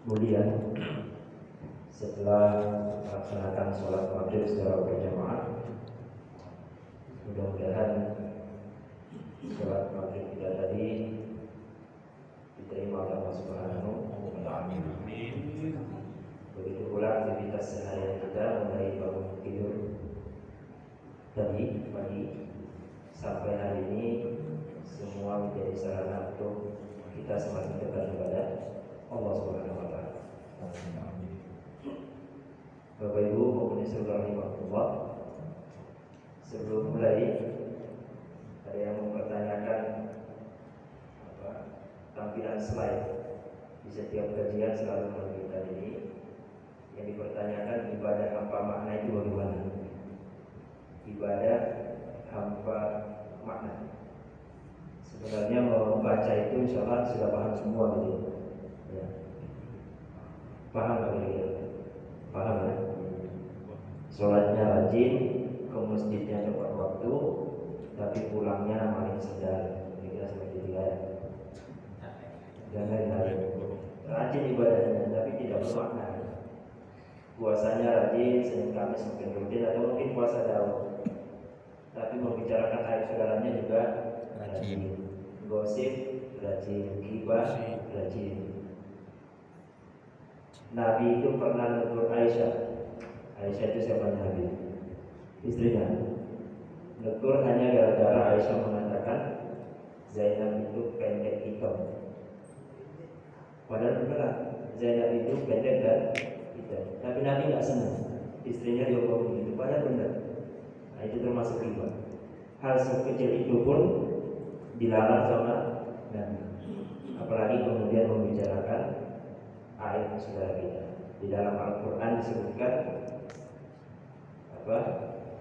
mulia setelah melaksanakan sholat maghrib secara berjamaah. Mudah-mudahan sholat maghrib kita tadi diterima oleh Allah Subhanahu wa Ta'ala. Begitu pula aktivitas sehari-hari kita mulai bangun tidur tadi pagi sampai hari ini semua menjadi sarana untuk kita semakin dekat kepada Allah Subhanahu wa Ta'ala. Bapak Ibu pemirsa sekalian rahimahullah, sebelum mulai ada yang mempertanyakan tampilan slide di setiap kajian selalu menunjukkan ini. Yang dipertanyakan ibadah hampa makna itu bagaimana? Ibadah hampa makna. Sebenarnya membaca itu insya Allah sudah paham semua gitu. Ya. Paham nggak kira-kira? Paham ya? Sholatnya rajin, ke masjidnya tepat waktu, tapi pulangnya main sendal. Kira-kira seperti itu ya. Dan lain-lain. Rajin ibadahnya, tapi tidak bermakna. Puasanya rajin, Senin Kamis mungkin rutin atau mungkin puasa daun, tapi membicarakan aib saudaranya juga rajin. Gosip rajin, ghibah rajin. Nabi itu pernah menegur Aisyah. Aisyah itu siapa Nabi? Istrinya. Menegur hanya gara-gara Aisyah mengatakan Zainab itu pendek hitam. Padahal benar, Zainab itu pendek dan hitam. Tapi Nabi nggak senang istrinya diomongin begitu. Padahal benar. Nah, itu termasuk ghibah. Hal sekecil itu pun dilarang sama Nabi. Apalagi kemudian membicarakan aib saudara kita. Di dalam Al-Quran disebutkan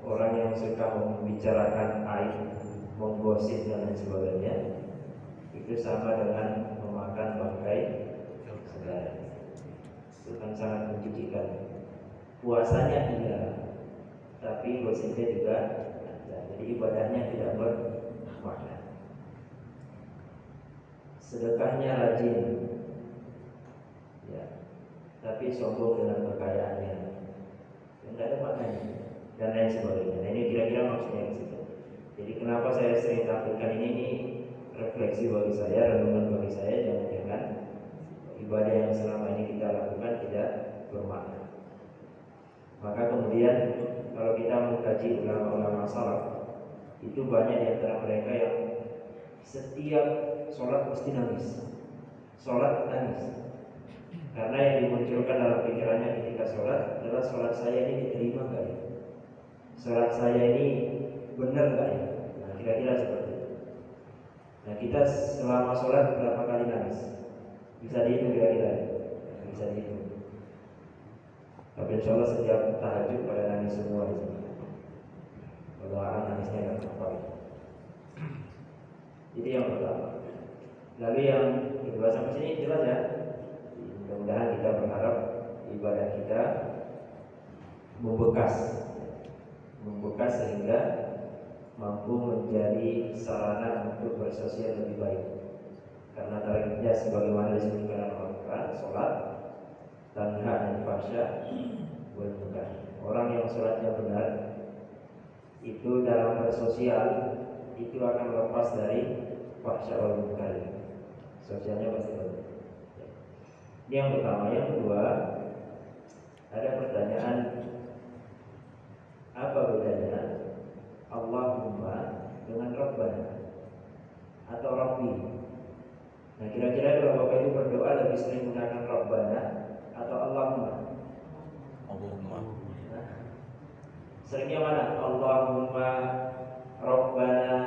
orang yang suka membicarakan aib, menggosip dan lain sebagainya, itu sama dengan memakan bangkai saudara. Itu kan sangat menjijikan. Puasanya iya, tapi gosipnya juga ada. Jadi ibadahnya tidak bermakna. Sedekahnya rajin, ya, tapi sombong dengan kekayaannya, tidak ada maknanya dan lain sebagainya. Nah, ini kira-kira maksudnya di situ. Jadi kenapa saya sering tampilkan ini refleksi bagi saya, renungan bagi saya, jangan-jangan ibadah yang selama ini kita lakukan tidak bermakna. Maka kemudian kalau kita mengkaji ulama-ulama salaf, itu banyak di antara mereka yang setiap sholat mesti nangis. Sholat nangis. Karena yang dimunculkan dalam pikirannya ketika sholat adalah sholat saya ini diterima gak ya? Sholat saya ini benar gak ya? Nah, kira-kira seperti itu. Nah, kita selama sholat berapa kali nangis? Bisa dihitung kira-kira? Bisa dihitung. Tapi insya Allah setiap tahajud pada nangis semua di sini. Kalau orang nangisnya nggak apa-apa. Jadi yang pertama. Lalu yang kedua sampai sini jelas ya. Mudah-mudahan kita berharap ibadah kita membekas sehingga mampu menjadi sarana untuk bersosial lebih baik. Karena tariknya sebagaimana disebutkan dalam Al-Quran, sholat tanha anil fahsya wal munkar. Orang yang sholatnya benar itu dalam bersosial itu akan lepas dari fahsya wal munkar. Sosialnya pasti baik. Ini yang pertama. Yang kedua, ada pertanyaan, apa bedanya Allahumma dengan Rabbana atau Rabbi? Nah, kira-kira kalau Bapak Ibu berdoa lebih sering menggunakan Rabbana atau Allahumma? Nah, seringnya mana? Allahumma, Rabbana,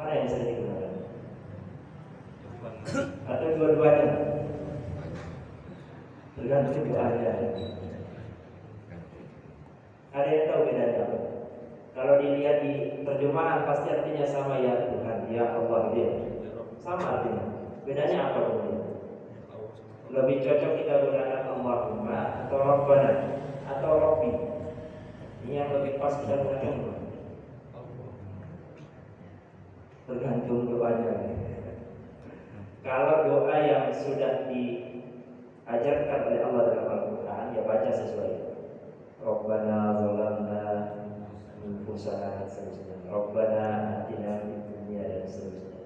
mana yang sering digunakan? Atau dua-duanya? Tergantung doanya. Ada yang tahu bedanya apa? Kalau dilihat di terjemahan pasti artinya sama, ya Tuhan, ya Allah, dia sama artinya. Bedanya apa kemudian? Lebih cocok kita gunakan Allahumma atau Rabbana atau Rabbi. Ini yang lebih pas kita gunakan. Tergantung doanya. Kalau doa yang sudah di ajarkan oleh Allah dalam Al-Quran, ya baca sesuai. Rabbana zalamna anfusana dan seterusnya. Rabbana atina fid dunya dan seterusnya.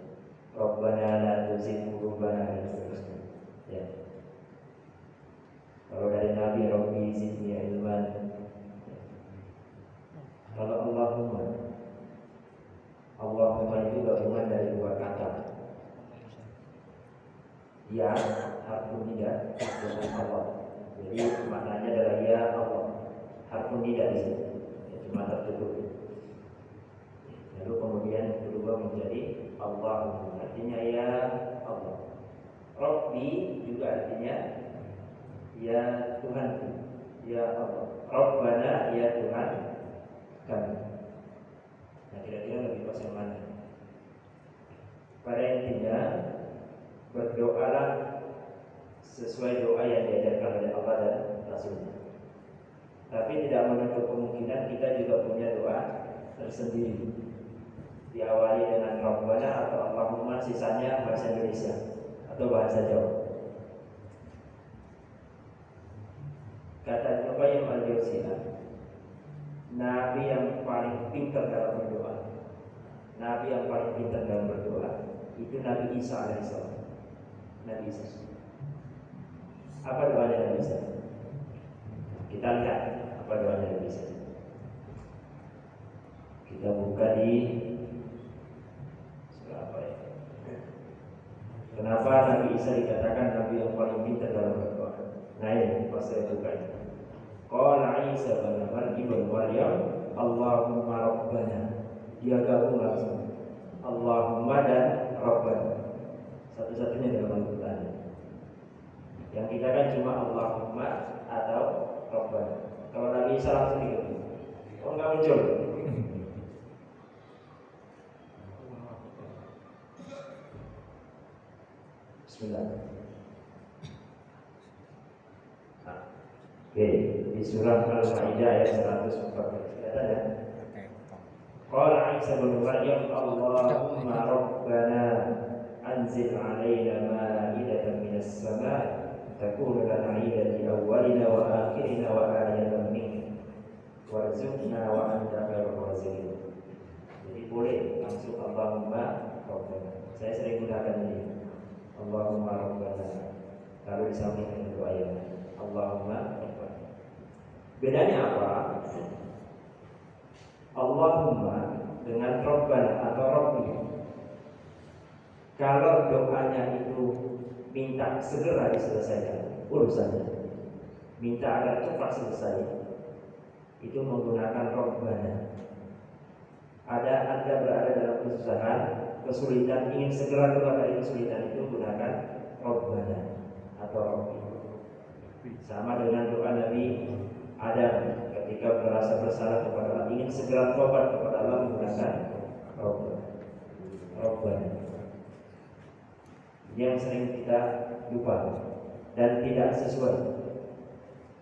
Rabbana la tuzigh qulubana dan seterusnya. Ya. Kalau dari Nabi, Rabbi zidni ilman. Ya. Kalau Allahumma itu gabungan dari dua kata. Ya, harfun nida dengan Allah. Jadi maknanya adalah ya Allah. Harfun nida di situ. Ya, cuma tertutup. Lalu kemudian berubah menjadi Allahumma, artinya ya Allah. Rabbi juga artinya ya Tuhanku, ya Allah. Rabbana, ya Tuhan kami. Nah, kira-kira lebih pas yang mana? Pada intinya berdoalah sesuai doa yang diajarkan oleh Allah dan Rasulnya. Tapi tidak menutup kemungkinan kita juga punya doa tersendiri. Diawali dengan Rabbana atau Allahumma, sisanya bahasa Indonesia atau bahasa Jawa. Kata Ibnu Qayyim al-Jauziyah, Nabi yang paling pintar dalam berdoa, Nabi yang paling pintar dalam berdoa itu Nabi Isa alaihissalam. Nabi Isa. Apa doanya Nabi Isa? Kita lihat apa doanya Nabi Isa. Kita buka di surah apa ya? Kenapa Nabi Isa dikatakan Nabi yang paling pintar dalam berdoa? Nah ini pas saya buka ini. Qala Isa bin Maryam, Allahumma Rabbana. Dia gabung langsung Allahumma dan Rabbana. Satu-satunya dalam Al-Quran. Yang kita kan cuma Allahumma atau Rabbana. Kalau Nabi Isa langsung digabung. Oh enggak muncul. Bismillah. Oke, di surah Al-Maidah ayat 114. Kelihatan ya? Qala Isa bin Maryam, Allahumma Rabbana anzil 'alaina ma'idatan minas sama' takunu lana 'idan li awwalina wa akhirina wa ayatan minka warzuqna wa anta khairur raziqin. Jadi boleh langsung Allahumma Rabbana. Saya sering gunakan ini. Allahumma Rabbana. Lalu disambungkan doa yang Allahumma Rabbana. Bedanya apa? Allahumma dengan Rabbana atau Rabbi. Kalau doanya itu minta segera diselesaikan urusannya, minta agar cepat selesai, itu menggunakan Rabbana. Anda berada dalam kesusahan, kesulitan, ingin segera keluar dari kesulitan, itu gunakan Rabbana atau Rabbi. Sama dengan doa Nabi Adam ketika merasa bersalah kepada Allah, ingin segera tobat kepada Allah, menggunakan Rabbana. Ini yang sering kita lupa dan tidak sesuai.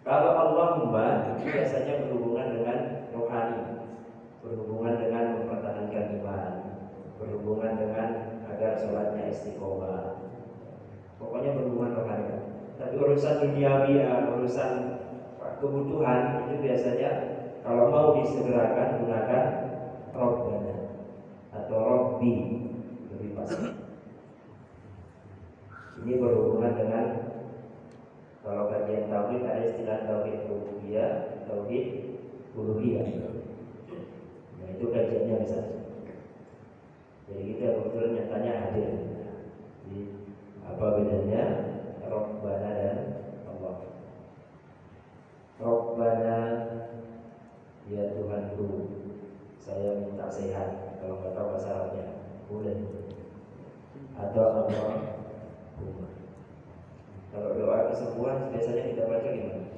Kalau Allahumma itu biasanya berhubungan dengan rohani, berhubungan dengan mempertahankan iman, berhubungan dengan agar sholatnya istiqomah. Pokoknya berhubungan rohani. Tapi urusan duniawi, urusan kebutuhan itu biasanya kalau mau disegerakan gunakan Rabbana atau Rabbi, lebih pasti. Ini berhubungan dengan, kalau kajian tauhid ada istilah tauhid rububiyah, tauhid uluhiyah. Nah itu kajiannya bisa. Jadi kita kebetulan nyatanya hadir. Jadi apa bedanya Rabbana dan Allah? Rabbana, ya Tuhanku, saya minta sehat. Kalau nggak tahu bahasa Arabnya boleh. Atau Allah. Kalau doa kesembuhan biasanya kita baca gimana?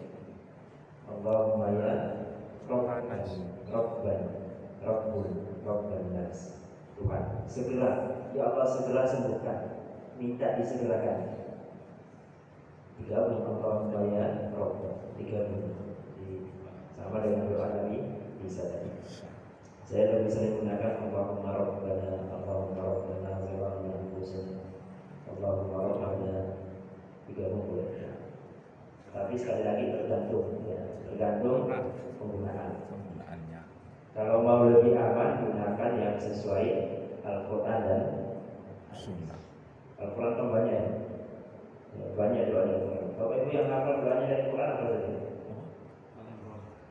Allahumma ya Rabban, Rabban, Rabbun, Rabban nas. Tuhan, segera, ya Allah segera sembuhkan. Minta disegerakan. Digabung Allahumma ya Rabban, digabung. Sama dengan doa Nabi Isa tadi. Saya lebih sering menggunakan Allahumma Rabbana, Allahumma Rabbana zalamna anfusana, Allahumma Rabbana, digabung boleh. sesuai Al-Quran dan Sunnah. Al-Quran kan banyak, ya, banyak doa dari Quran. Bapak Ibu yang hafal doanya dari Quran apa saja?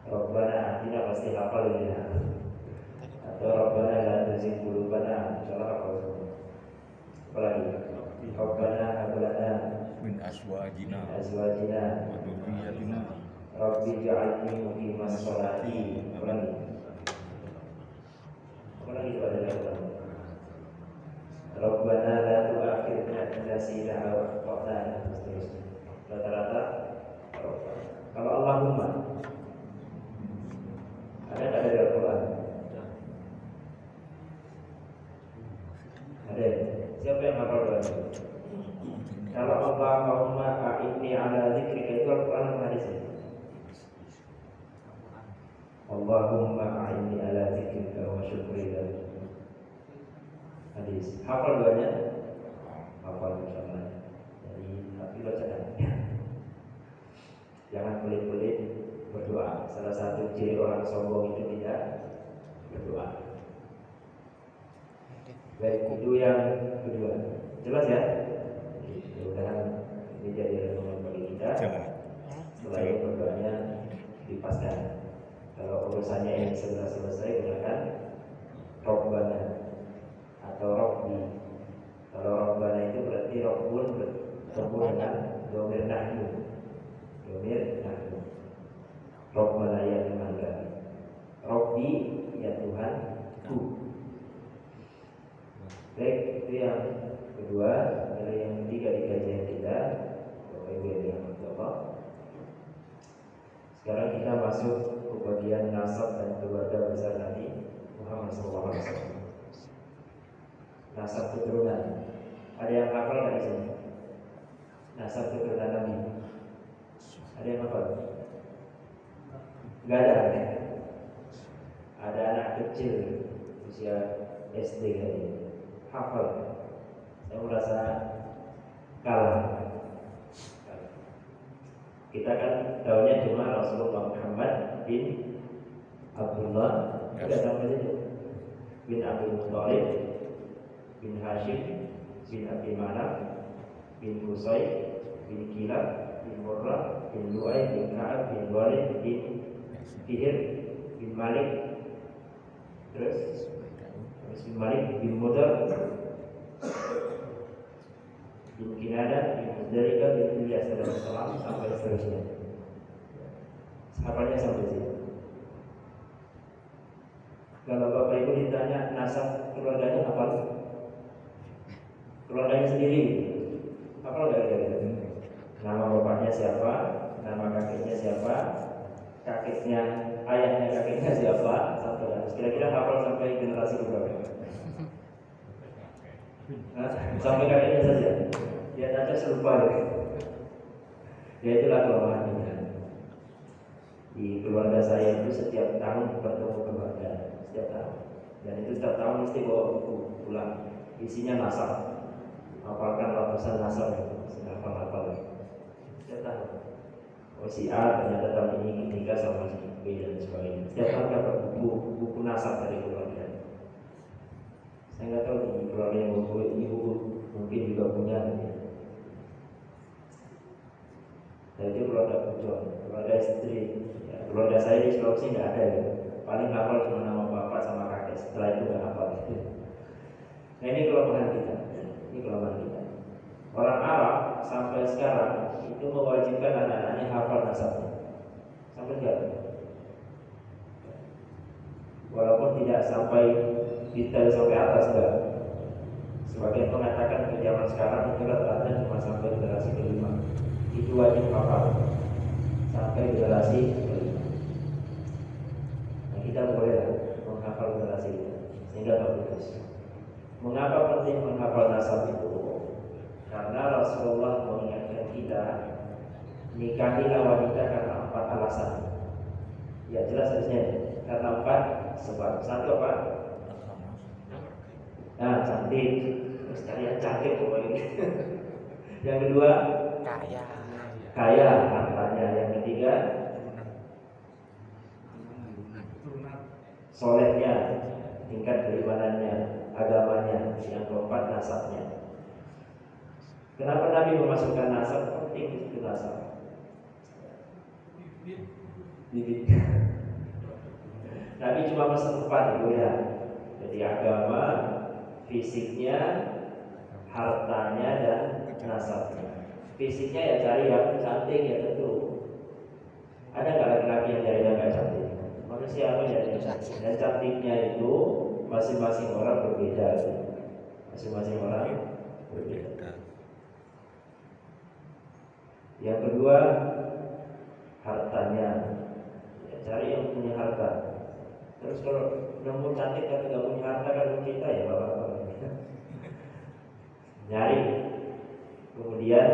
Rabbana atina pasti hafal ini ya. Atau Rabbana la tuzigh qulubana, insyaallah hafal semua. Apalagi? Rabbana hab lana Min aswajina azwajina wa dzurriyyatina Rabbi ja'alni muqimas sholati. Apalagi itu ada dalam Quran. Rabbana la tu'akhidna in nasina aw akhtana. Rata-rata kalau Allahumma ada nggak dari Al-Quran? Ada. Siapa yang hafal doanya? Kalau Allahumma a'inni ala dzikrika itu Al-Quran atau hadis? Allahumma a'inni ala dzikrika wa syukrika. Hadis. Hafal doanya? Hafal insyaallah. Jadi tapi bacaan. Jangan pelit-pelit berdoa. Salah satu ciri orang sombong itu tidak berdoa. Baik, itu yang kedua. Jelas ya? Mudah-mudahan ini jadi renungan bagi kita. Setelah itu berdoanya dipaskan. Kalau urusannya yang sudah selesai gunakan Rabbana atau Rabbi. Kalau Rabbana itu berarti Rabbun bertemu dengan domir nahnu. Domir nahnu. Rabbana ya Tuhan kami. Rabbi ya Tuhanku. Baik, itu yang kedua. Dari yang ketiga di kajian kita, Bapak Ibu yang dirahmati Allah. Sekarang kita masuk ke bagian nasab dan keluarga besar Nabi Muhammad SAW. Nasab keturunan. Ada yang hafal nggak di sini? Nasab keturunan Nabi. Ada yang hafal? Nggak ada. Ada anak kecil usia SD kali. Hafal. Saya merasa kalah. Kita kan tahunya cuma Rasulullah Muhammad bin Abdullah, tidak sampai situ. Bin Abdul Muthalib, bin Hashim, bin Abi Manaf, bin Qusay, bin Kilab, bin Murrah, bin Lu'ay, bin Ka'ab, bin Walid, bin Fihr, bin Malik, terus bin Malik, bin Mudar, bin Kinada, bin Muzdalifah, bin Ilyas dan Salam sampai seterusnya. Hafalnya sampai sini. Kalau Bapak Ibu ditanya nasab keluarganya apa? Keluarganya sendiri. Apa enggak? Nama bapaknya siapa? Nama kakeknya siapa? Kakeknya, ayahnya kakeknya siapa? Sampai kira-kira hafal sampai generasi berapa? Sampai kakeknya saja. Dia saja serupa ya. Ya itulah kelemahan kita. Di keluarga saya itu setiap tahun bertemu keluarga, setiap tahun. Dan itu setiap tahun mesti bawa buku pulang. Isinya nasab. Hafalkan ratusan nasab itu. Hafal-hafal. Setiap tahun. Oh si A ternyata tahun ini nikah sama si B dan sebagainya. Setiap tahun dapat buku nasab dari keluarga. Saya nggak tahu di keluarga yang ibu mungkin juga punya. Dan itu keluarga bujon, keluarga istri. Ya, keluarga saya di Sulawesi nggak ada ya. Paling hafal cuma nama bapak sama kakek. Setelah itu nggak hafal. Nah ini kelemahan kita. Ini kelemahan kita. Orang Arab sampai sekarang itu mewajibkan anak-anaknya hafal nasabnya. Sampai sekarang. Walaupun tidak sampai detail sampai atas enggak. Sebagian mengatakan ke zaman sekarang itu rata-rata cuma sampai generasi kelima. Itu wajib hafal sampai generasi kelima. Nah kita boleh menghafal generasi itu sehingga bagus. Mengapa penting menghafal nasab itu? Karena Rasulullah mengingatkan kita nikahilah wanita karena 4 alasan. Ya jelas harusnya karena 4 sebab. Satu apa? Nah cantik. Terus kalian cantik pokoknya. Yang kedua kaya hartanya. Yang ketiga solehnya. tingkat keimanannya, agamanya. Yang keempat, nasabnya. Kenapa Nabi memasukkan nasab? Penting itu nasab. Bibit. Nabi cuma pesan 4 itu ya. Jadi agama, fisiknya, hartanya, dan nasabnya. Fisiknya ya cari yang cantik ya tentu. Ada nggak laki-laki yang cari yang nggak cantik? Manusia apa yang cari cantik? Dan cantiknya itu masing-masing orang berbeda. Masing-masing orang berbeda. Yang kedua, hartanya. Ya, cari yang punya harta. Terus kalau nemu cantik tapi nggak punya harta kan kita ya bapak-bapak. Nyari. Kemudian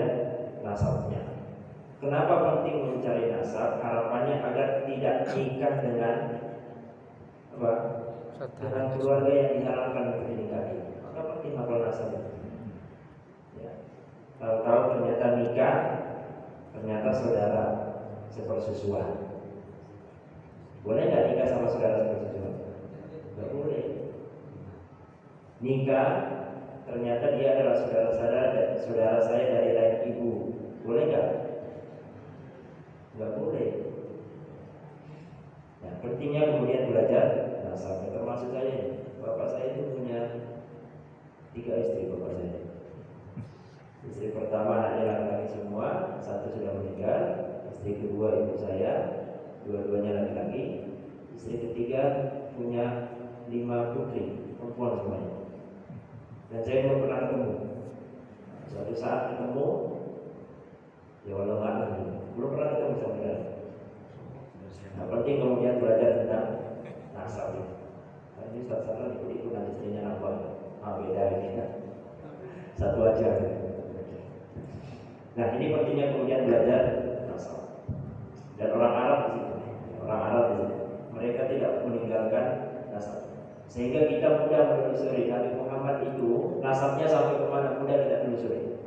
nasabnya. Kenapa penting mencari nasab? Harapannya agar tidak nikah dengan apa? Dengan keluarga yang diharamkan untuk dinikahi. Maka penting hafal nasab. Ya. Tahu-tahu ternyata nikah, ternyata saudara sepersusuan. Boleh nggak nikah sama saudara sepersusuan? Nggak boleh. Nikah, ternyata dia adalah saudara saya dari lain ibu. Boleh nggak? Nggak boleh. Nah, pentingnya kemudian belajar nasab. Termasuk saya, bapak saya itu punya 3 istri bapak saya. Istri pertama anaknya laki-laki semua, 1 sudah meninggal. Istri kedua ibu saya, dua-duanya laki-laki. Istri ketiga punya 5 putri, perempuan semuanya. Dan saya belum pernah ketemu. Suatu saat ketemu, ya walau nggak belum pernah ketemu sama sekali. Nah, penting kemudian belajar tentang nasab. Nah, ini salah ikut nanti istrinya apa? Beda ini kan. Satu aja. Nah, ini pentingnya kemudian belajar nasab. Dan orang Arab di situ, mereka tidak meninggalkan nasab. Sehingga kita mudah menelusuri Nabi Muhammad itu nasabnya sampai kemana mudah kita telusuri.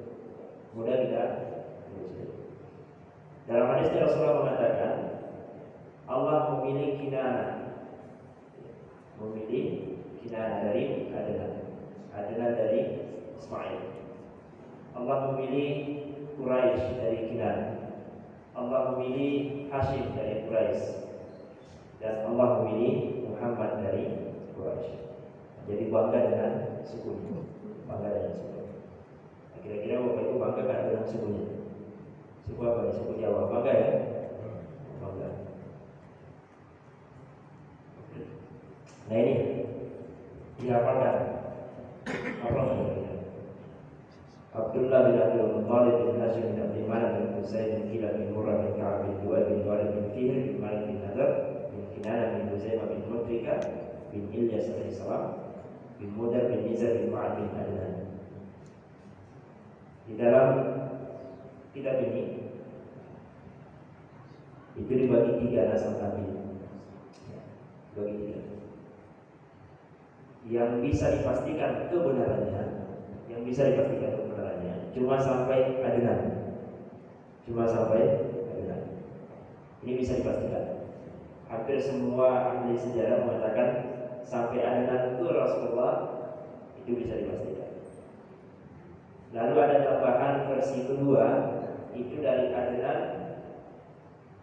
Dalam hadisnya Rasulullah mengatakan Allah memilih Kinana dari Adnan dari Ismail. Allah memilih Quraisy dari Kinana. Allah memilih Hashim dari Quraisy. Dan Allah memilih Muhammad dari Quraisy. Jadi bangga dengan sukunya. Kira-kira Bapak Ibu bangga kan dengan sukunya? Suku apa nih? Suku Jawa. Bangga ya? Bangga. Nah ini dihafalkan. Abdullah bin Abdul Muttalib bin Hashim bin Abdi Manaf bin Husain bin Kilab bin Murrah bin Ka'ab bin Du'ad bin Walid bin Fihr bin Malik bin Nadar bin Kinana bin Huzaimah bin Mudrika bin Ilyas alaihissalam bin Mudar bin Nizar bin Ma'ad bin Adnan. Di dalam kitab ini itu dibagi 3 nasab Nabi. Bagi 3. Yang bisa dipastikan kebenarannya, cuma sampai Adnan. Ini bisa dipastikan. Hampir semua ahli sejarah mengatakan sampai Adnan itu Rasulullah itu bisa dipastikan. Lalu ada tambahan versi kedua, itu dari Adnan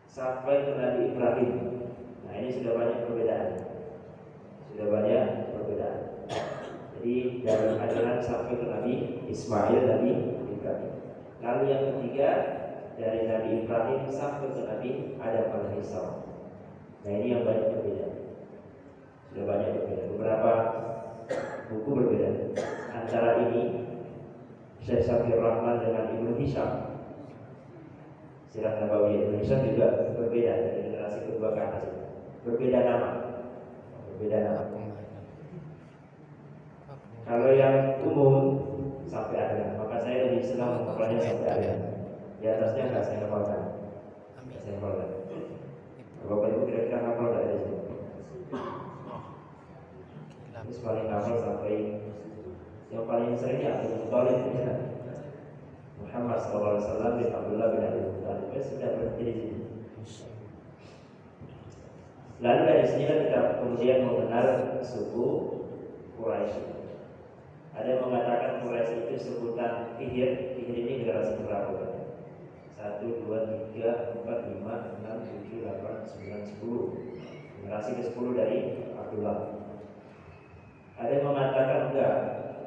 sampai ke Nabi Ibrahim. Nah ini sudah banyak perbedaan. Jadi dari Adnan sampai ke Nabi Ismail, Nabi Ibrahim. Lalu yang ketiga dari Nabi Ibrahim sampai ke Nabi Adam alaihissalam. Nah ini yang banyak berbeda. Beberapa buku berbeda. Antara ini Syekh Safir Rahman dengan Ibnu Hisham. Sirah Nabawi Ibnu Hisham juga berbeda dari generasi kedua ke atas. Berbeda nama. Kalau yang umum sampai Adnan, maka saya lebih senang menghafalnya sampai Adnan. Di atasnya nggak saya hafalkan. Bapak Ibu kira-kira hafal dari sini? Terus paling hafal sampai yang paling seringnya Abdul Muttalib Muhammad SAW bin Abdullah bin Abdul Muttalib sudah berhenti di sini. Lalu dari sini kita kemudian mengenal suku Quraisy. Ada yang mengatakan Quraisy itu sebutan Fihr. Fihr ini generasi berapa? 1, 2, 3, 4, 5, 6, 7, 8, 9, 10. Generasi ke-10 dari Abdullah. Ada yang mengatakan enggak,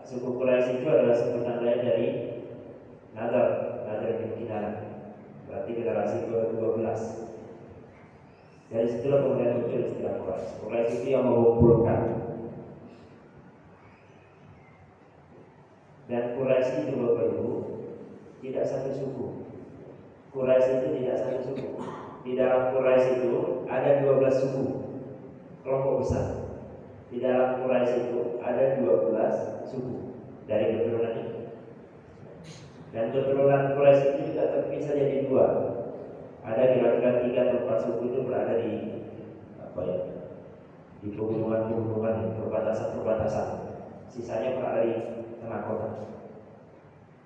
suku Quraisy itu adalah sebutan lain dari Nadar bin Kinanah. Berarti generasi ke-12. Dari situlah kemudian muncul istilah Quraisy. Quraisy itu yang mengumpulkan. Dan Quraisy itu Bapak Ibu tidak satu suku. Quraisy itu tidak satu suku. Di dalam Quraisy itu ada 12 suku, kelompok besar. Di dalam Quraisy itu ada 12 suku dari keturunan ini. Dan keturunan Quraisy itu juga terpisah jadi dua. Ada kira-kira 3 atau 4 suku itu berada di di pegunungan-pegunungan, perbatasan-perbatasan. Sisanya berada di tengah kota.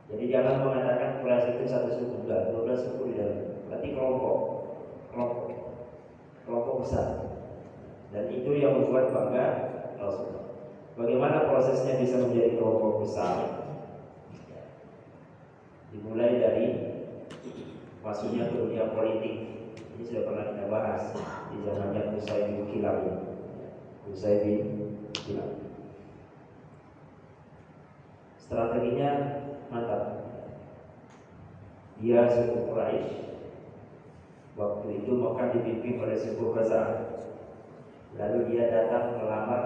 Jadi jangan mengatakan Quraisy itu satu suku, enggak, 12 suku di dalam. Berarti kelompok besar. Dan itu yang membuat bangga Rasulullah. Bagaimana prosesnya bisa menjadi kelompok besar? Dimulai dari masuknya ke dunia politik. Ini sudah pernah kita bahas di zamannya Qusay bin Kilab. Qusay bin Kilab. Strateginya mantap. Dia suku Quraisy. Waktu itu Mekah dipimpin oleh suku Khazraj. Lalu dia datang melamar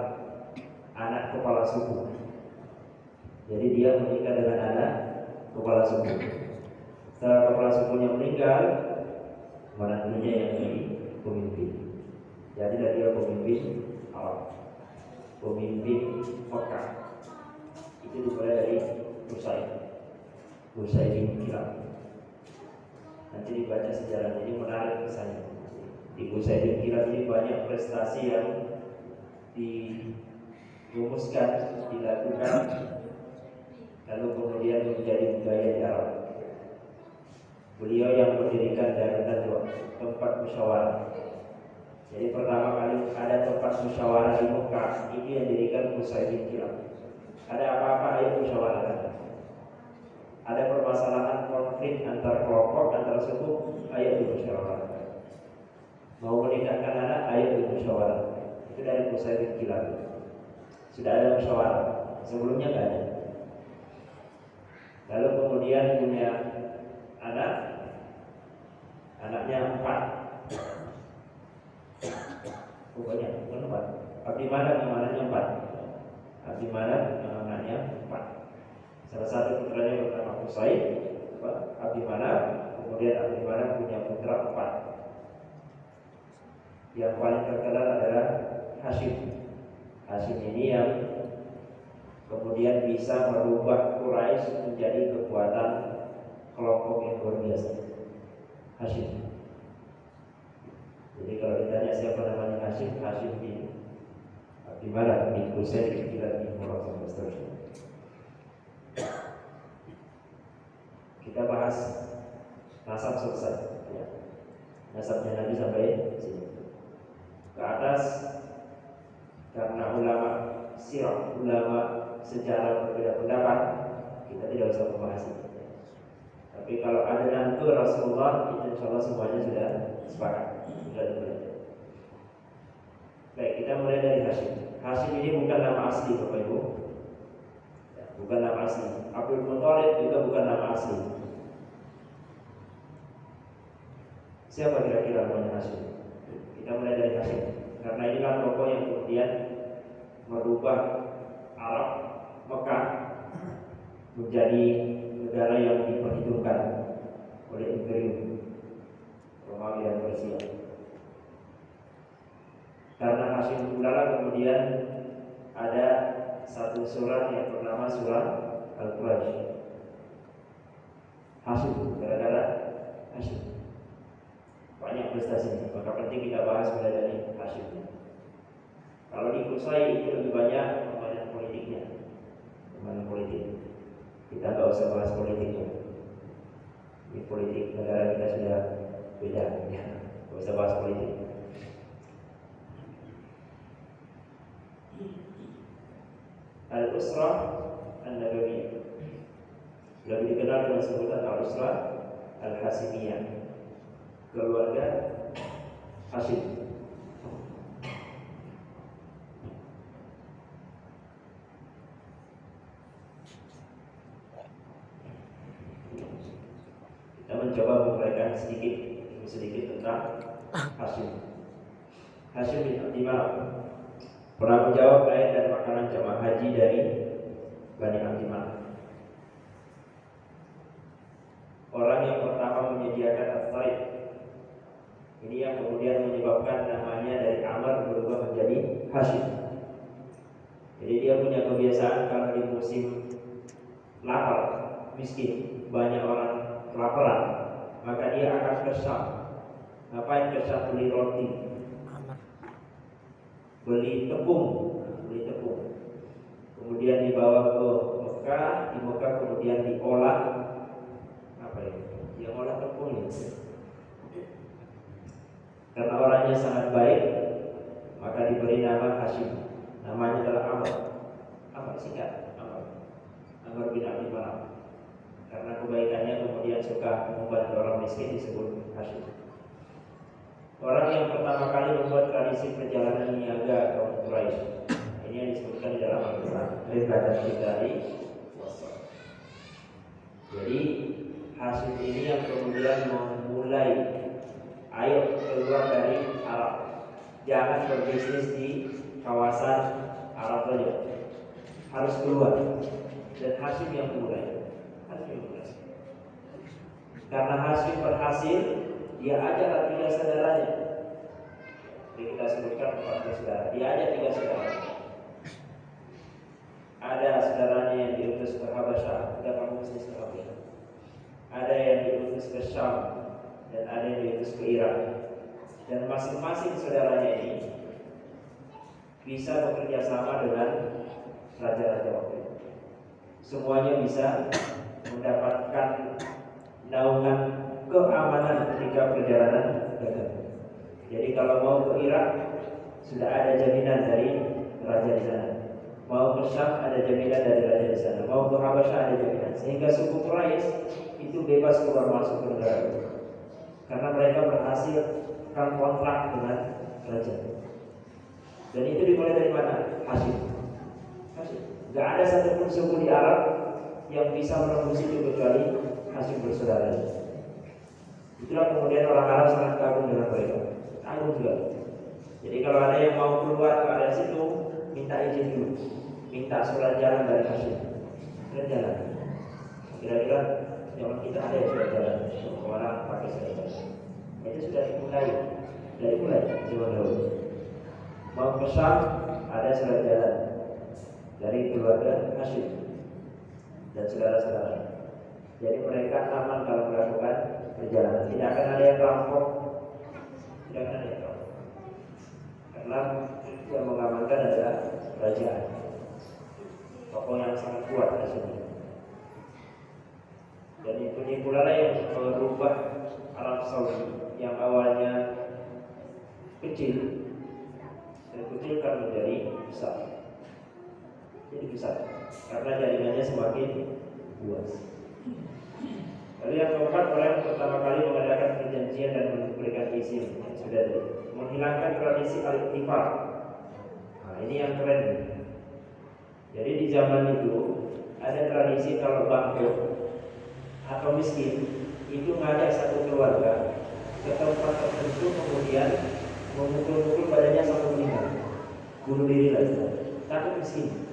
anak kepala suku. Jadi dia menikah dengan anak kepala suku. Setelah kepala sukunya meninggal, menantunya yang jadi pemimpin. Jadilah dia pemimpin Arab, pemimpin Mekah. Itu dimulai dari Qusay bin Kilab. Nanti dibaca sejarahnya, ini menarik kesannya. Di Qusay bin Kilab ini banyak prestasi yang dirumuskan, dilakukan, lalu kemudian menjadi budaya di Arab. Beliau yang mendirikan Darul tempat musyawarah. Jadi pertama kali ada tempat musyawarah di Mekah, ini yang didirikan Qusay bin Kilab. Ada apa-apa ayo musyawarah. Ada permasalahan konflik antar kelompok, antar suku, ayo musyawarah. Mau menikahkan anak, ayo musyawarah. Itu dari Qusay bin Kilab. Sudah ada musyawarah, sebelumnya tidak ada. Lalu kemudian punya anak, anaknya 4. Pokoknya bukan 4. Abdi Manaf yang anaknya 4. Abdi Manaf yang anaknya 4. Salah satu putranya bernama Qusay, Abdi Manaf. Kemudian Abdi Manaf punya putra 4. Yang paling terkenal adalah Hashim. Hashim ini yang kemudian bisa merubah Quraisy menjadi kekuatan kelompok yang luar biasa. Hashim. Jadi kalau ditanya siapa namanya Hashim, Hashim bin Abdi Manaf bin Qusay bin Kilab bin Murrah dan seterusnya. Kita bahas nasab selesai. Ya. Nasabnya Nabi sampai sini. Ke atas karena ulama sirah, ulama sejarah berbeda pendapat, kita tidak usah membahas itu. Tapi kalau ada nanti Rasulullah, itu insya Allah semuanya sudah sepakat, sudah dimulai. Baik, kita mulai dari Hashim. Hashim ini bukan nama asli Bapak Ibu, ya, bukan nama asli. Abdul Muthalib juga bukan nama asli. Siapa kira-kira namanya Hashim? Kita mulai dari Hashim, karena inilah tokoh yang kemudian merubah Arab Mekah menjadi negara yang diperhitungkan oleh Imperium Romawi dan Persia. Karena Hashim pula kemudian ada satu surat yang bernama surat Al-Quraisy. Hashim, gara-gara Hashim banyak prestasinya, maka penting kita bahas mulai dari Hashim. Kalau di Qusay itu lebih banyak permainan politiknya, permainan politik. Kita nggak usah bahas politiknya. Ini politik negara kita sudah beda, ya. Nggak usah bahas politik. Al-Usrah An-Nabawiyah, lebih dikenal dengan sebutan Al-Usrah Al-Hasimiyah, keluarga Hashim. Kita mencoba menguraikan sedikit tentang Hashim. Hashim bin Abdi Manaf pernah menjawab lain dan makanan jamaah haji dari Bani Abdi Manaf. Orang yang pertama menyediakan at-tariq. Ini yang kemudian menyebabkan namanya dari Amr berubah menjadi Hashim. Jadi dia punya kebiasaan kalau di musim lapar, miskin, banyak orang kelaparan, maka dia akan ke Syam. Ngapain ke Syam? Beli roti, beli tepung, kemudian dibawa ke Mekah. Di Mekah kemudian diolah, dia olah tepung itu. Karena orangnya sangat baik, maka diberi nama Hashim. Namanya adalah Amr singkat, Amr bin Abdi Manaf. Karena kebaikannya kemudian suka membantu orang miskin disebut Hashim. Orang yang pertama kali membuat tradisi perjalanan niaga kaum Quraisy. Ini yang disebutkan di dalam Al-Quran. Rihlatan Syitari. Jadi Hashim ini yang kemudian memulai, ayo keluar dari Arab, jangan berbisnis di kawasan Arab saja, harus keluar. Dan Hashim yang memulai. Karena Hashim berhasil, dia ajak 3 saudaranya. Jadi kita sebutkan 4 saudara. Dia ajak 3 saudara. Ada saudaranya yang diutus ke Habasyah, tidak kamu bisnis ke Habasyah. Ada yang diutus ke Syam, dan ada yang diutus ke Irak. Dan masing-masing saudaranya ini bisa bekerja sama dengan raja-raja waktu itu. Semuanya bisa mendapatkan naungan keamanan ketika perjalanan dagang. Jadi kalau mau ke Irak sudah ada jaminan dari raja di sana. Mau ke Syam ada jaminan dari raja di sana. Mau ke Habasyah ada jaminan. Sehingga suku Quraisy itu bebas keluar masuk ke negara itu. Karena mereka berhasil kan kontrak dengan raja. Dan itu dimulai dari mana? Hashim. Gak ada satupun suku di Arab yang bisa menembus itu kecuali Hashim bersaudara. Itulah kemudian orang Arab sangat kagum dengan mereka. Kagum juga. Jadi kalau ada yang mau keluar ke area situ, minta izin dulu, minta surat jalan dari Hashim. Surat jalan. Kira-kira zaman kita ada yang surat jalan, orang pakai surat jalan. Itu sudah dimulai dari zaman dahulu. Mau ke Syam ada surat jalan dari keluarga Hashim dan saudara-saudara. Jadi mereka aman kalau melakukan perjalanan. Tidak akan ada yang rampok, karena yang mengamankan adalah kerajaan. Tokoh yang sangat kuat Hashim. Dan ini pula yang merubah Arab Saudi yang awalnya kecil kan menjadi besar. Jadi besar karena jaringannya semakin luas. Lalu yang keempat, orang yang pertama kali mengadakan perjanjian dan memberikan izin yang sudah menghilangkan tradisi al-ittifaq. Nah, ini yang keren. Jadi di zaman itu ada tradisi kalau bangkrut atau miskin itu ngajak satu keluarga ke tempat tertentu, kemudian memukul-mukul badannya sampai meninggal, bunuh diri lagi, takut miskin.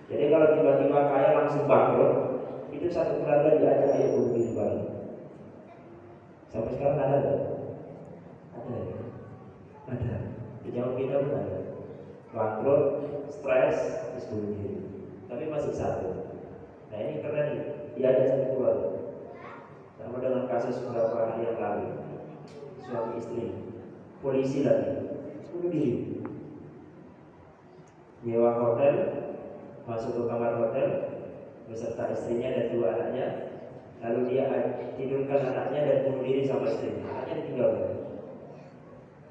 Jadi kalau tiba-tiba kaya langsung bangkrut, itu satu keluarga diajak ayo bunuh diri balik. Sampai sekarang ada nggak? Ada. Di zaman kita pun ada. Bangkrut, stres, terus bunuh diri. Tapi masih satu. Nah ini keren nih, diajak satu keluarga. Sama dengan kasus beberapa hari yang lalu, suami istri, polisi lagi, bunuh diri. Nyewa hotel, masuk ke kamar hotel beserta istrinya dan 2 anaknya, lalu dia tidurkan anaknya dan bunuh diri sama istrinya. Anaknya ditinggalkan.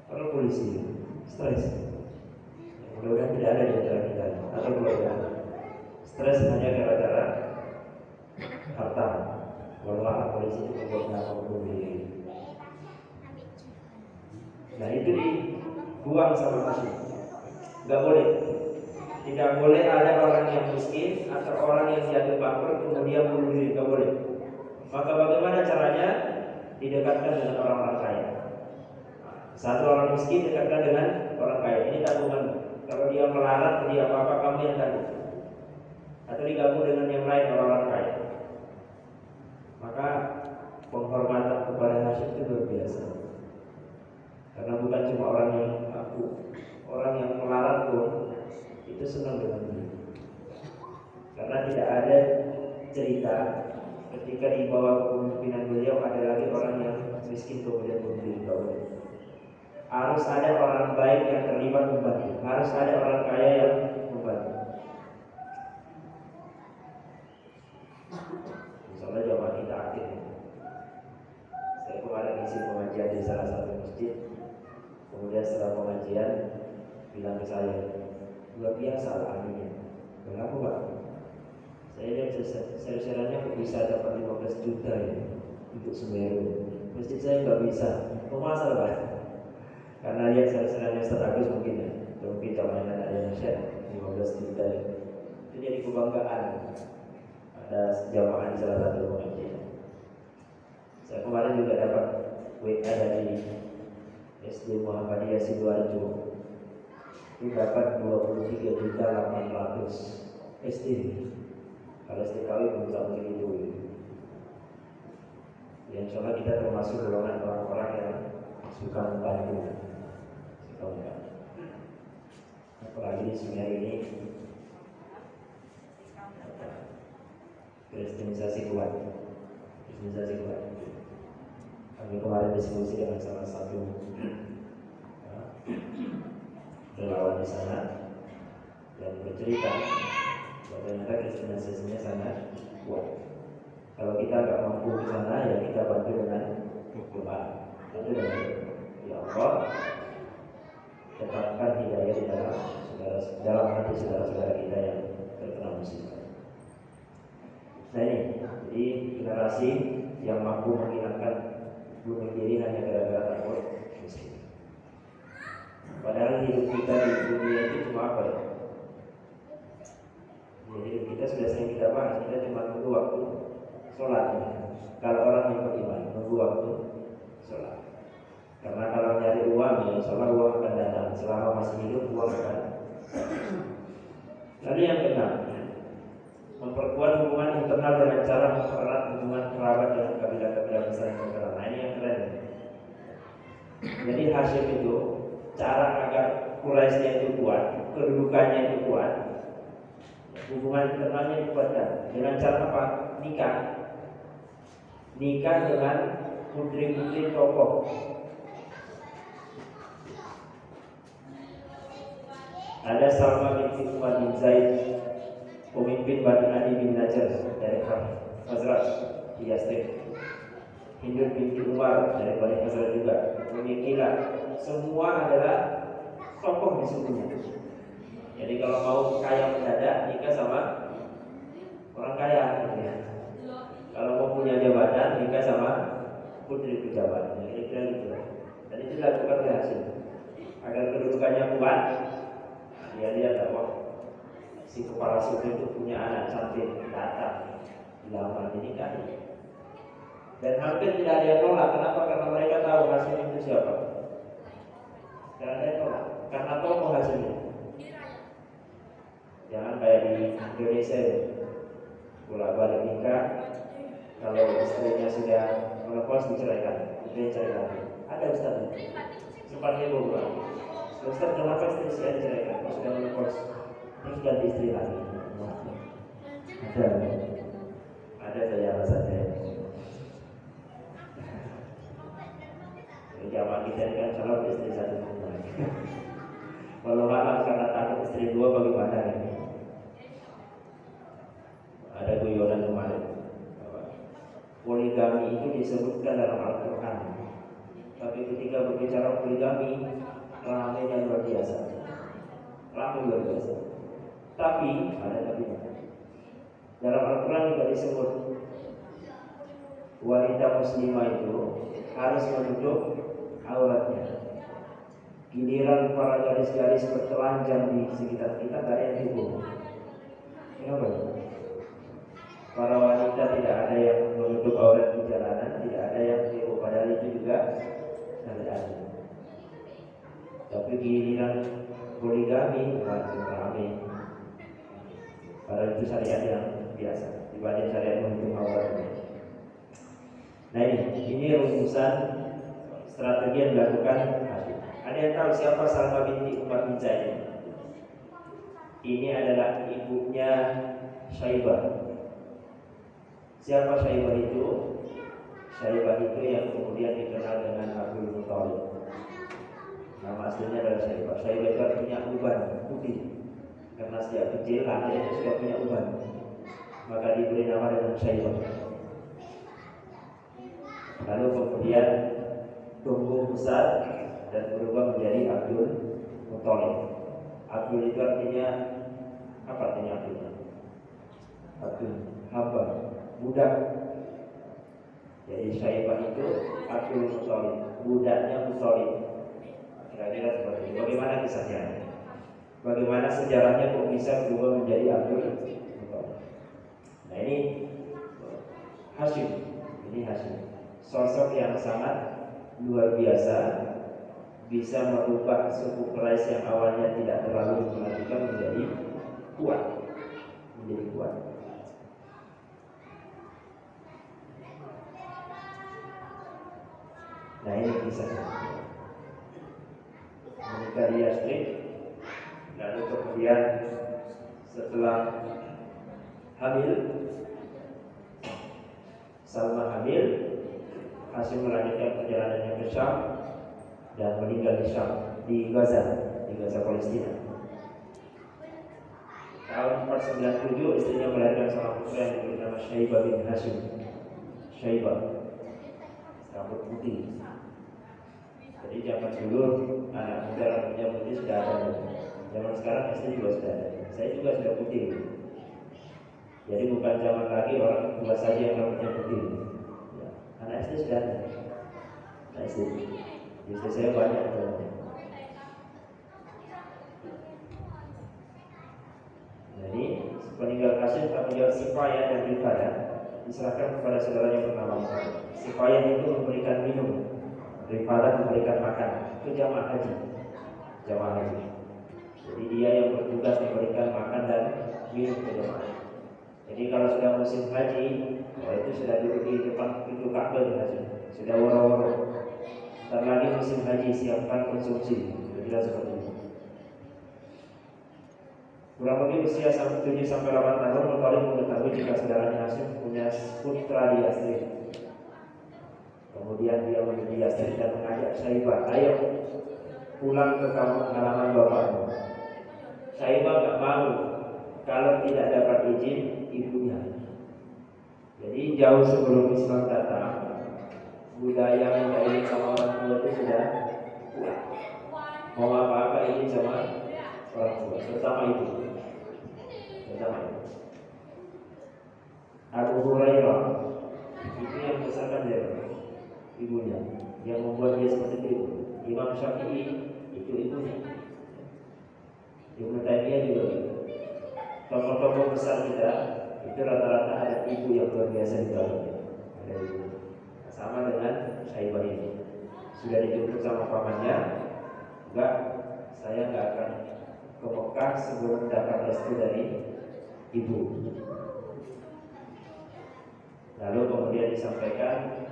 Kalau polisi stres, mudah-mudahan tidak ada di antara kita atau keluarga. Stres hanya gara-gara harta. Walau polisi itu berbuat bunuh diri. Nah itu dibuang sama Nabi. Gak boleh. Tidak boleh ada orang yang miskin atau orang yang jatuh bangkrut kemudian bunuh diri. Gak boleh. Maka bagaimana caranya? Didekatkan dengan orang-orang kaya. Satu orang miskin dekatkan dengan orang kaya. Ini tabungan. Kalau dia melarat, dia apa-apa kamu yang tanggung. Atau digabung dengan yang lain orang-orang kaya. Maka penghormatan kepada Hashim itu luar biasa. Karena bukan cuma orang yang aku, orang yang melarat pun itu senang dengan dia. Karena tidak ada cerita ketika di bawah kepemimpinan beliau ada lagi orang yang miskin kemudian bunuh diri. Harus ada orang baik yang terlibat membantu. Harus ada orang kaya yang membantu. Misalnya jamaah kita aktif. Saya kemarin isi pengajian di salah satu masjid. Kemudian setelah pengajian bilang ke saya, luar biasa aminnya. Kenapa Pak? Saya lihat seri-serinya bisa dapat 15 juta ya untuk Semeru. Masjid saya nggak bisa. Masalah Pak? Karena lihat seri-serinya Ustaz Agus mungkin ya. Mungkin jamaah ada yang share 15 juta ya. Itu jadi kebanggaan. Ada jamaah di salah satu pengajian. Saya kemarin juga dapat WA dari SD Muhammadiyah Sidoarjo. Itu dapat 23.800 SD. Kalau STKW belum sampai itu. Ya, insya Allah kita termasuk golongan orang-orang yang suka membantu. Apalagi di Semeru ini kristenisasi kuat. Kami kemarin diskusi dengan salah satu relawan di sana dan bercerita bahwa ternyata kristenisasinya sangat kuat. Kalau kita nggak mampu ke sana, ya kita bantu dengan doa. Bantu dengan ya Allah, tetapkan hidayah di dalam hati saudara-saudara kita yang terkena musibah. Nah ini, jadi generasi yang mampu menghilangkan bunuh diri hanya gara-gara takut miskin. Padahal hidup kita di dunia itu cuma apa ya? Jadi hidup kita sudah sering kita bahas, kita cuma nunggu waktu sholat ya. Kalau orang yang beriman, nunggu waktu sholat. Karena kalau nyari uang, ya insya Allah uang akan datang. Selama masih hidup, uang akan. Lalu yang keenam, memperkuat hubungan internal dengan cara mempererat hubungan kerabat dengan kabilah-kabilah besar yang terkenal. Nah ini yang keren. Jadi Hashim itu cara agar Quraisy itu kuat, kedudukannya itu kuat, hubungan internalnya dikuatkan dengan cara apa? Nikah dengan putri-putri tokoh. Ada Salma binti Umar bin Zaid, pemimpin Bani Adi bin Najjar dari Khazraj di Yastrib. Hindu binti Umar dari Bani Khazraj juga. Kila, semua adalah tokoh di sukunya. Jadi kalau mau kaya mendadak, nikah sama orang kaya. Ya. Kalau mau punya jabatan, nikah sama putri pejabat. Kira-kira gitu. Dan itu dilakukan oleh Hashim agar kedudukannya kuat. Dia lihat bahwa si kepala suku itu punya anak cantik, datang dilamar dinikah. Dan hampir tidak ada yang nolak. Kenapa? Karena mereka tahu Hashim itu siapa. Tidak ada yang nolak. Karena tokoh Hashim itu. Jangan kayak di Indonesia ya. Bolak balik nikah, kalau istrinya sudah menopause diceraikan, dia cari lagi. Ada ustaz itu. Sempat heboh bukan? Ustaz kenapa istri saya diceraikan? Kalau sudah menopause, terus ganti istri lagi. Ada saja alasannya. Jamaah kita ini kan calon istri satu semua. Kalau malam karena takut istri dua bagaimana ini? Ada guyonan kemarin. Poligami itu disebutkan dalam Al-Quran. Tapi ketika berbicara poligami, ramainya luar biasa. Ramai luar biasa. Tapi ada tapi Dalam Al-Quran juga disebut wanita muslimah itu harus menutup auratnya. Giliran para gadis-gadis bertelanjang di sekitar kita, tak ada yang dihukum. Kenapa? Para wanita tidak ada yang menutup aurat di jalanan, tidak ada yang dihukum. Padahal itu juga ada. Tapi giliran poligami, rame. Padahal itu syariat yang biasa, dibanding syariat menutup auratnya. Nah ini rumusan strategi yang dilakukan Hashim. Ada yang tahu siapa Salma binti Umar bin Zaid? Ini adalah ibunya Syaibah. Siapa Syaibah itu? Syaibah itu yang kemudian dikenal dengan Abdul Muthalib. Nama aslinya adalah Syaibah. Syaibah itu artinya uban putih. Karena sejak kecil anaknya sudah punya uban, maka diberi nama dengan Syaibah. Lalu kemudian tumbuh besar dan berubah menjadi Abdul Muthalib. Abdul itu artinya apa artinya Abdul? Abdul, hamba, budak. Jadi Syaibah itu Abdul Muthalib, budaknya Muthalib. Kira-kira seperti itu. Bagaimana kisahnya? Bagaimana sejarahnya kok bisa berubah menjadi Abdul Muthalib? Nah ini Hashim. Ini Hashim, sosok yang sangat luar biasa, bisa merubah suku Quraisy yang awalnya tidak terlalu mematikan menjadi kuat. Nah ini kisahnya. Menikah di Yasrib, lalu kemudian setelah hamil, Salma hamil, Hashim melanjutkan perjalanannya ke Syam dan meninggal di Syam, di Gaza Palestina. Tahun 497 istrinya melahirkan seorang putra yang diberi nama Syaibah bin Hashim. Syaibah, rambut putih. Jadi zaman dulu anak muda rambutnya putih sudah ada. Zaman sekarang istri juga sudah ada. Saya juga sudah putih. Jadi bukan zaman lagi orang tua saja yang rambutnya putih. Ya, anak istri sudah ada. Anak istri saya banyak temannya. Jadi peninggal Hashim tak menjawab sifayah dan ibadah diserahkan kepada saudaranya bernama Muhammad. Sifayah itu memberikan minum, Rifadah memberikan makan. Itu jamaah haji. Jadi dia yang bertugas memberikan makan dan minum ke jamaah. Jadi kalau sudah musim haji, itu sudah duduk di depan pintu Ka'bah di haji, sudah woro-woro. Sebentar lagi musim haji, siapkan konsumsi. Kira-kira seperti itu. Kurang lebih usia 7-8 tahun, Muthalib mengetahui jika saudaranya Hashim punya putra di Yasrib. Kemudian dia menuju Yasrib dan mengajak Syaibah, ayo pulang ke kampung halaman bapakmu. Syaibah gak mau kalau tidak dapat izin ibunya. Jadi jauh sebelum Islam datang, budaya minta izin sama orang tua itu sudah kuat. Mau apa-apa izin sama orang tua, terutama ibu. Abu Hurairah itu yang besarkan dia, ibunya, yang membuat dia seperti itu. Imam Syafi'i itu ibunya. Ibnu Taimiyah juga gitu. Tokoh-tokoh besar kita itu rata-rata ada ibu yang luar biasa di dalamnya. Ada ibu. Sama dengan Syaibah ini. Sudah dijemput sama pamannya, enggak, saya enggak akan ke Mekah sebelum dapat restu dari ibu. Lalu kemudian disampaikan,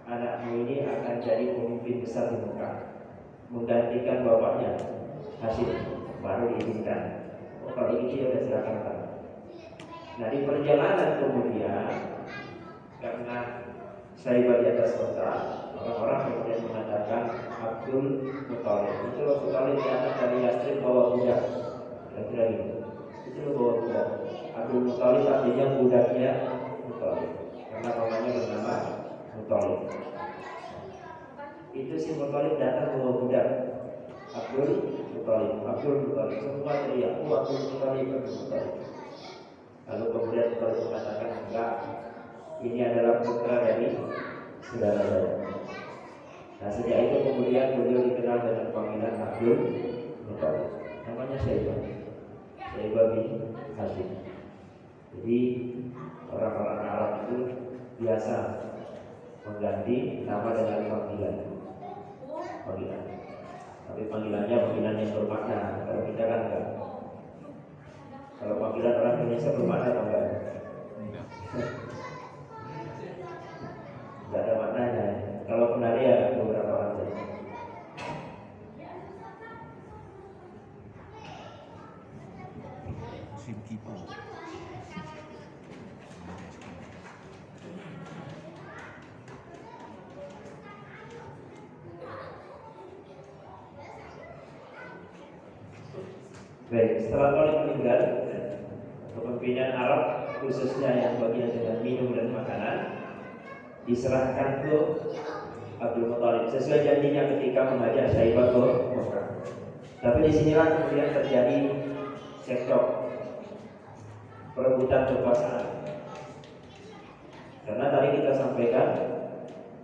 anakmu ini akan jadi pemimpin besar di Mekah, menggantikan bapaknya Hashim. Baru diizinkan. Kalau ini sudah silakan Pak. Nah di perjalanan kemudian, karena Syaibah di atas kota, orang-orang kemudian mengatakan Abdul Muthalib. Itu Muthalib datang dari Yasrib bawa budak. Kira-kira gitu. Itu bawa budak. Abdul Muthalib artinya budaknya Muthalib, karena namanya bernama Muthalib. Itu si Muthalib datang bawa budak. Abdul Muthalib, semua teriak, Abdul Muthalib. Lalu kemudian kalau mengatakan enggak, ini adalah putra dari saudara saya. Nah sejak itu kemudian beliau dikenal dengan panggilan Abdul Muthalib. Namanya Syaibah bin Hashim. Jadi orang-orang Arab itu biasa mengganti nama dengan panggilan. Tapi panggilannya panggilan yang bermakna. Kalau kita kan enggak. Kalau panggilan orang Indonesia bermakna atau enggak? Enggak ada maknanya. Kalau penari ya beberapa orang saja. Musim kipu. Baik, setelah Thalib meninggal, kepemimpinan Arab khususnya yang bagian dengan minum dan makanan diserahkan ke Abdul Muthalib sesuai janjinya ketika mengajak Syaibah ke Mekah. Tapi disinilah kemudian terjadi cekcok, perebutan kekuasaan. Karena tadi kita sampaikan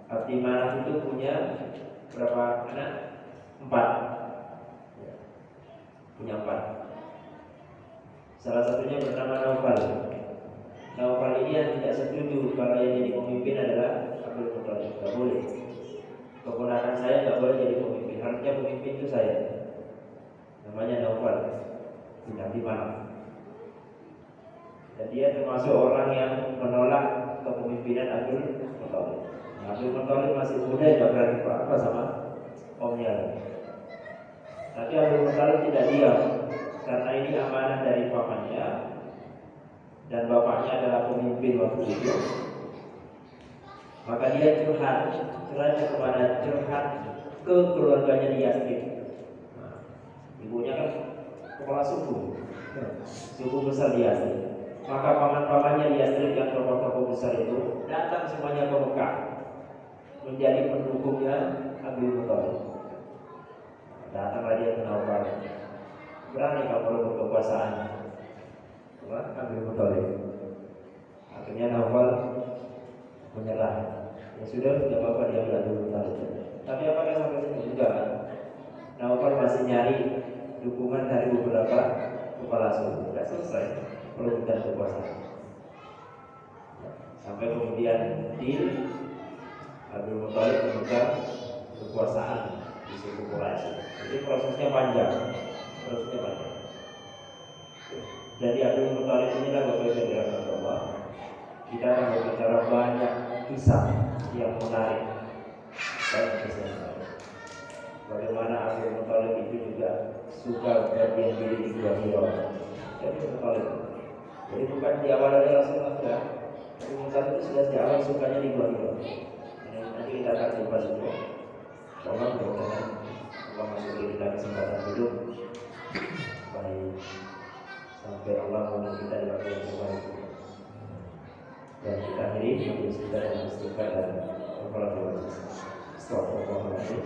Abdi Manaf itu punya berapa anak? 4. Punya 4. Salah satunya bernama Naufal. Naufal ini yang tidak setuju kalau yang jadi pemimpin adalah Abdul Muthalib. Tidak boleh. Keponakan saya tidak boleh jadi pemimpin. Harusnya pemimpin itu saya. Namanya Naufal bin Abdi Manaf. Dan dia termasuk orang yang menolak kepemimpinan Abdul Muthalib. Abdul Muthalib masih muda, tidak berani apa sama omnya. Tapi Abdul Muthalib tidak diam, karena ini amanah dari pamannya dan bapaknya adalah pemimpin waktu itu. Maka dia curhatnya ke keluarganya di Yasrib. Ibunya kan kepala suku besar di Yasrib. Maka paman-pamannya di Yasrib yang tokoh-tokoh besar itu datang semuanya ke Mekah menjadi pendukungnya Abdul Muthalib. Datanglah dia ke Naufal. Berani kalau berkekuasaan Abdul Muthalib. Akhirnya Naufal menyerah. Ya sudah, tidak apa-apa dia Abdul Muthalib. Tapi apakah sampai situ juga? Naufal masih nyari dukungan dari beberapa kepala suku. Tidak selesai perebutan kekuasaan. Sampai kemudian Abdul Muthalib memegang kekuasaan di suku Quraisy. Jadi prosesnya panjang. Jadi Abdul Muthalib inilah Bapak Ibu yang dirahmati Allah. Kita akan berbicara banyak kisah yang menarik. Bagaimana Abdul Muthalib itu juga suka berdiam diri di Gua Hira. Jadi bukan di awal dari Rasulullah sudah. Abdul Muthalib itu sudah di awal sukanya di Gua Hira. Nanti kita akan coba itu. Allah berkenan Allah masuk di dalam kesempatan hidup baik sampai Allah menolong kita di waktu yang terbaik. Dan kita akhiri majelis kita dengan istighfar dan berdoa. Astagfirullahaladzim.